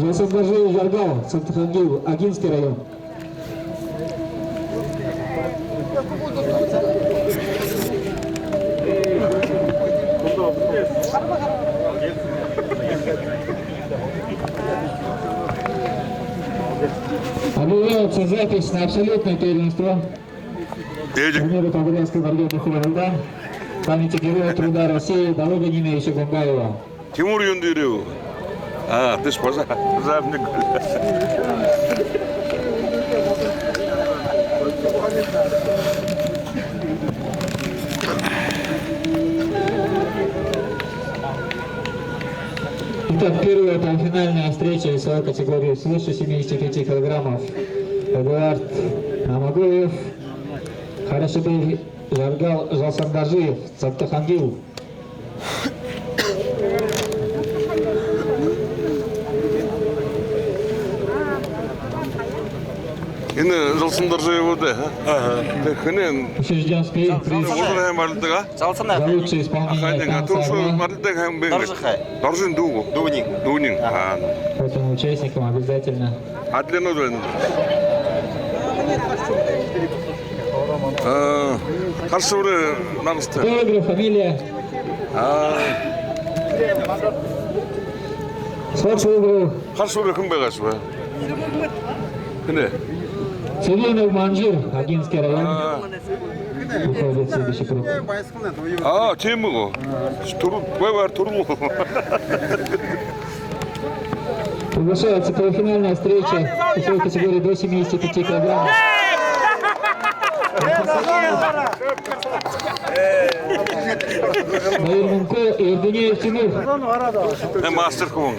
Жасандажи Жаргал, Сантахангил, Агинский район. Объявляется запись на абсолютное первенство турнира по брянской борьбе духовного льда памяти героя труда России Давыда Немеевича Гумбаева. Тимур Юндырев. Ты ж пожарник. Итак, первая полуфинальная встреча весовой категории свыше 75 килограммов. Эдуард Амагуев, Харашибей Жаргал Жасандажиев, Сантахангил. Енді жылсындар жайы болды. Учрежден приз за лучшее исполнение танца. Доржин Дугнин. Этим участникам обязательно. Харшуры нағысты. Кто фамилия? Спортсмен. Харшуры кім бәғаш ба? Кіне? Селенов Манжир, Агинский район. Выходит следующий круг. Темі ғо. Бәвар тұру. Приглашается полуфинальная встреча весовой категории до 75 килограммов. Наир Мунко и Эрденеев Тимур. Мастер кұмың.